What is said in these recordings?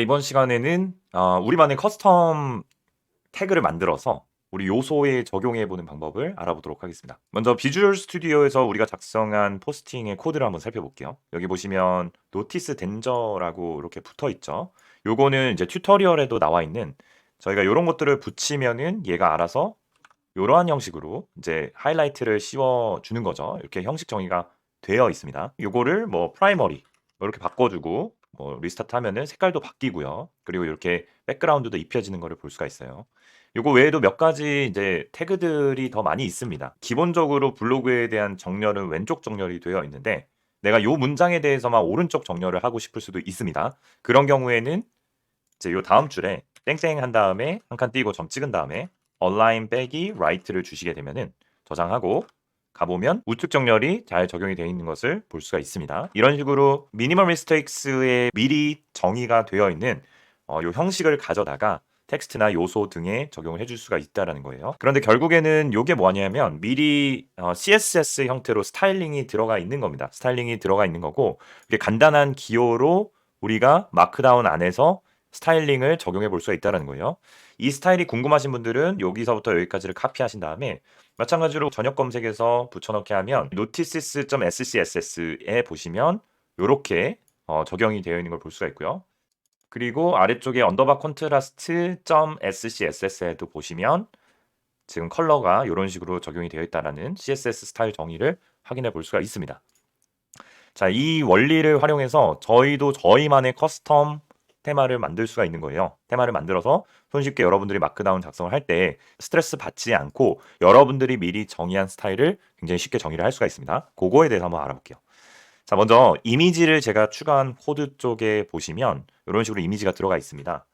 이번 시간에는 우리만의 커스텀 태그를 만들어서 우리 요소에 적용해 보는 방법을 알아보도록 하겠습니다. 먼저 비주얼 스튜디오에서 우리가 작성한 포스팅의 코드를 한번 살펴볼게요. 여기 보시면 노티스 덴저라고 이렇게 붙어 있죠. 요거는 이제 튜토리얼에도 나와 있는 저희가 이런 것들을 붙이면은 얘가 알아서 이러한 형식으로 이제 하이라이트를 씌워 주는 거죠. 이렇게 형식 정의가 되어 있습니다. 요거를 뭐 프라이머리 뭐 이렇게 바꿔주고 뭐 리스타트 하면은 색깔도 바뀌고요. 그리고 이렇게 백그라운드도 입혀지는 거를 볼 수가 있어요. 요거 외에도 몇 가지 이제 태그들이 더 많이 있습니다. 기본적으로 블로그에 대한 정렬은 왼쪽 정렬이 되어 있는데 내가 요 문장에 대해서만 오른쪽 정렬을 하고 싶을 수도 있습니다. 그런 경우에는 이제 요 다음 줄에 땡땡 한 다음에 한 칸 띄고 점 찍은 다음에 align 빼기 right를 주시게 되면은 저장하고 가보면 우측 정렬이 잘 적용이 되어 있는 것을 볼 수가 있습니다. 이런 식으로 미니멀 미스테이크스에 미리 정의가 되어 있는 요 형식을 가져다가 텍스트나 요소 등에 적용을 해줄 수가 있다라는 거예요. 그런데 결국에는 요게 뭐냐면 미리 CSS 형태로 스타일링이 들어가 있는 겁니다. 스타일링이 들어가 있는 거고 이게 간단한 기호로 우리가 마크다운 안에서 스타일링을 적용해 볼 수가 있다는 거예요. 이 스타일이 궁금하신 분들은 여기서부터 여기까지를 카피하신 다음에 마찬가지로 전역 검색에서 붙여넣기 하면 notices.scss에 보시면 이렇게 적용이 되어 있는 걸 볼 수가 있고요. 그리고 아래쪽에 언더바 contrast.scss에도 보시면 지금 컬러가 이런 식으로 적용이 되어 있다는 CSS 스타일 정의를 확인해 볼 수가 있습니다. 자, 이 원리를 활용해서 저희도 저희만의 커스텀 테마를 만들 수가 있는 거예요. 테마를 만들어서 손쉽게 여러분들이 마크다운 작성을 할 때 스트레스 받지 않고 여러분들이 미리 정의한 스타일을 굉장히 쉽게 정의를 할 수가 있습니다. 그거에 대해서 한번 알아볼게요. 자, 먼저 이미지를 제가 추가한 코드 쪽에 보시면 이런 식으로 이미지가 들어가 있습니다.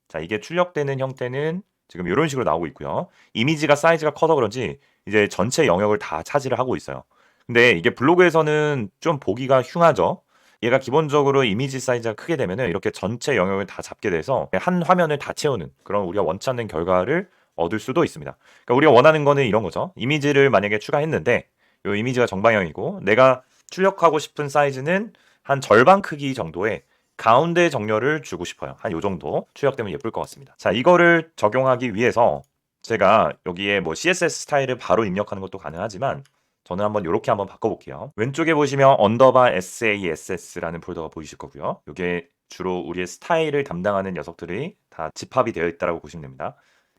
자, 이게 출력되는 형태는 지금 이런 식으로 나오고 있고요. 이미지가 사이즈가 커서 그런지 이제 전체 영역을 다 차지를 하고 있어요. 근데 이게 블로그에서는 좀 보기가 흉하죠. 얘가 기본적으로 이미지 사이즈가 크게 되면은 이렇게 전체 영역을 다 잡게 돼서 한 화면을 다 채우는 그런 우리가 원치 않는 결과를 얻을 수도 있습니다. 그러니까 우리가 원하는 거는 이런 거죠. 이미지를 만약에 추가했는데 이 이미지가 정방향이고 내가 출력하고 싶은 사이즈는 한 절반 크기 정도의 가운데 정렬을 주고 싶어요. 한 요 정도 출력되면 예쁠 것 같습니다. 자, 이거를 적용하기 위해서 제가 여기에 뭐 CSS 스타일을 바로 입력하는 것도 가능하지만 저는 한번 이렇게 한번 바꿔볼게요. 왼쪽에 보시면 언더바 SASS라는 폴더가 보이실 거고요. 이게 주로 우리의 스타일을 담당하는 녀석들이 다 집합이 되어 있다고 보시면 됩니다.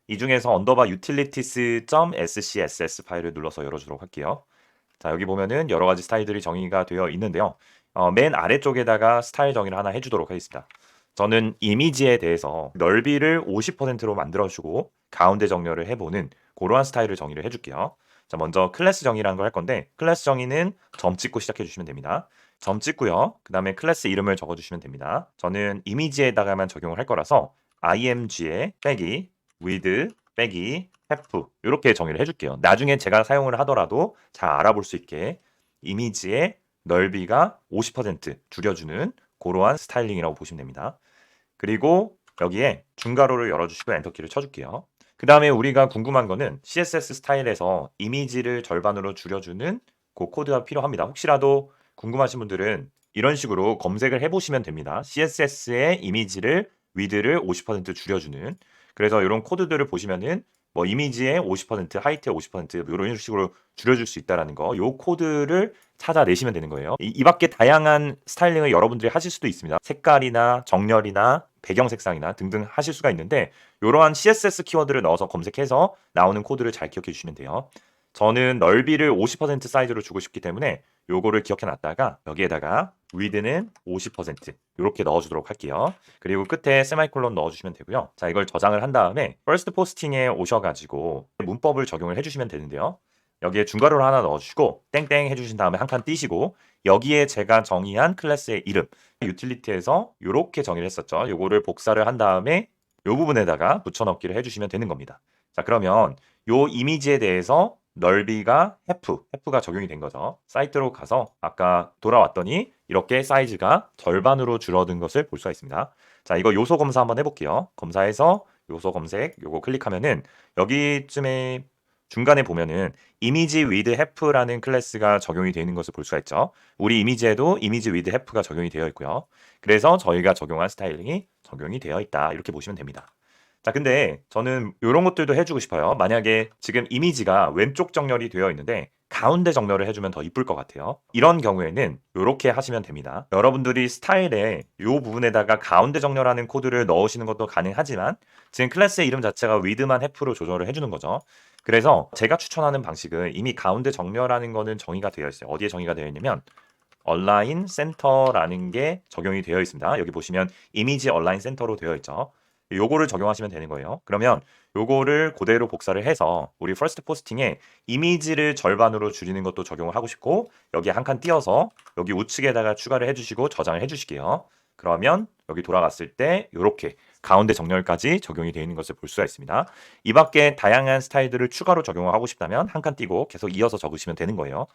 이 중에서 언더바 utilities.scss 파일을 눌러서 열어주도록 할게요. 자, 여기 보면은 여러 가지 스타일들이 정의가 되어 있는데요. 맨 아래쪽에다가 스타일 정의를 하나 해주도록 하겠습니다. 저는 이미지에 대해서 넓이를 50%로 만들어주고 가운데 정렬을 해보는 그러한 스타일을 정의를 해줄게요. 자, 먼저 클래스 정의라는 걸 할 건데 클래스 정의는 점 찍고 시작해 주시면 됩니다. 점 찍고요. 그 다음에 클래스 이름을 적어주시면 됩니다. 저는 이미지에다가만 적용을 할 거라서 img에 빼기 with 빼기 have 이렇게 정의를 해줄게요. 나중에 제가 사용을 하더라도 잘 알아볼 수 있게 이미지의 넓이가 50% 줄여주는 그러한 스타일링이라고 보시면 됩니다. 그리고 여기에 중괄호를 열어주시고 엔터키를 쳐줄게요. 그 다음에 우리가 궁금한 거는 CSS 스타일에서 이미지를 절반으로 줄여주는 그 코드가 필요합니다. 혹시라도 궁금하신 분들은 이런 식으로 검색을 해보시면 됩니다. CSS의 이미지를 위드를 50% 줄여주는 그래서 이런 코드들을 보시면은 뭐 이미지의 50%, 하이트의 50% 이런 식으로 줄여줄 수 있다라는 거, 요 코드를 찾아내시면 되는 거예요. 이 밖에 다양한 스타일링을 여러분들이 하실 수도 있습니다. 색깔이나 정렬이나 배경 색상이나 등등 하실 수가 있는데 이러한 CSS 키워드를 넣어서 검색해서 나오는 코드를 잘 기억해 주시면 돼요. 저는 넓이를 50% 사이즈로 주고 싶기 때문에 요거를 기억해 놨다가 여기에다가 width는 50% 이렇게 넣어주도록 할게요. 그리고 끝에 세마이콜론 넣어주시면 되고요. 자, 이걸 저장을 한 다음에 first posting에 오셔가지고 문법을 적용을 해주시면 되는데요. 여기에 중괄호를 하나 넣어주시고 땡땡 해주신 다음에 한 칸 띄시고 여기에 제가 정의한 클래스의 이름 유틸리티에서 이렇게 정의를 했었죠. 요거를 복사를 한 다음에 요 부분에다가 붙여넣기를 해주시면 되는 겁니다. 자, 그러면 요 이미지에 대해서 넓이가 hef가 적용이 된 거죠. 사이트로 가서 아까 돌아왔더니 이렇게 사이즈가 절반으로 줄어든 것을 볼 수가 있습니다. 자, 이거 요소 검사 한번 해볼게요. 검사해서 요소 검색 요거 클릭하면은 여기쯤에 중간에 보면은 이미지 with have라는 클래스가 적용이 되어 있는 것을 볼 수가 있죠. 우리 이미지에도 이미지 with have가 적용이 되어 있고요. 그래서 저희가 적용한 스타일링이 적용이 되어 있다. 이렇게 보시면 됩니다. 자, 근데 저는 이런 것들도 해주고 싶어요. 만약에 지금 이미지가 왼쪽 정렬이 되어 있는데 가운데 정렬을 해주면 더 이쁠 것 같아요. 이런 경우에는 이렇게 하시면 됩니다. 여러분들이 스타일에 이 부분에다가 가운데 정렬하는 코드를 넣으시는 것도 가능하지만 지금 클래스의 이름 자체가 with만 have로 조절을 해주는 거죠. 그래서 제가 추천하는 방식은 이미 가운데 정렬하는 거는 정의가 되어 있어요. 어디에 정의가 되어 있냐면 align center라는 게 적용이 되어 있습니다. 여기 보시면 이미지 align center로 되어 있죠. 요거를 적용하시면 되는 거예요. 그러면 요거를 그대로 복사를 해서 우리 퍼스트 포스팅에 이미지를 절반으로 줄이는 것도 적용을 하고 싶고 여기 한 칸 띄어서 여기 우측에다가 추가를 해주시고 저장을 해주실게요. 그러면 여기 돌아갔을 때 이렇게 가운데 정렬까지 적용이 되어 있는 것을 볼 수가 있습니다. 이 밖에 다양한 스타일들을 추가로 적용을 하고 싶다면 한 칸 띄고 계속 이어서 적으시면 되는 거예요.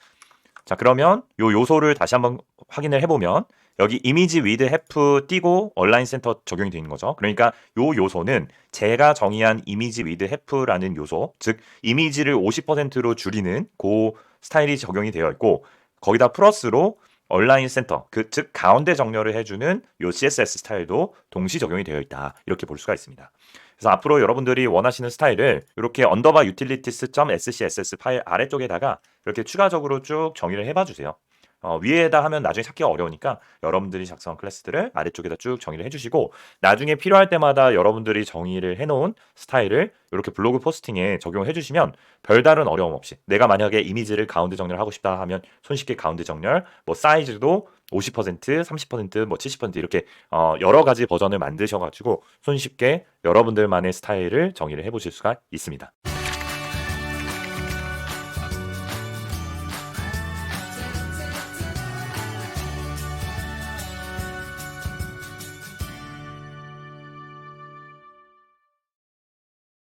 자, 그러면 요 요소를 다시 한번 확인을 해보면 여기 이미지 with have 띄고 얼라인 센터 적용이 되어 있는 거죠. 그러니까 요 요소는 제가 정의한 이미지 with have라는 요소, 즉 이미지를 50%로 줄이는 그 스타일이 적용이 되어 있고 거기다 플러스로 얼라인 센터, 즉 가운데 정렬을 해주는 요 CSS 스타일도 동시 적용이 되어 있다. 이렇게 볼 수가 있습니다. 그래서 앞으로 여러분들이 원하시는 스타일을 이렇게 underbar utilities.scss 파일 아래쪽에다가 이렇게 추가적으로 쭉 정의를 해봐 주세요. 위에다 하면 나중에 찾기가 어려우니까 여러분들이 작성한 클래스들을 아래쪽에다 쭉 정의를 해주시고 나중에 필요할 때마다 여러분들이 정의를 해놓은 스타일을 이렇게 블로그 포스팅에 적용해 주시면 별다른 어려움 없이 내가 만약에 이미지를 가운데 정렬을 하고 싶다 하면 손쉽게 가운데 정렬, 뭐 사이즈도 50%, 30%, 뭐 70% 이렇게 여러 가지 버전을 만드셔가지고 손쉽게 여러분들만의 스타일을 정의를 해보실 수가 있습니다.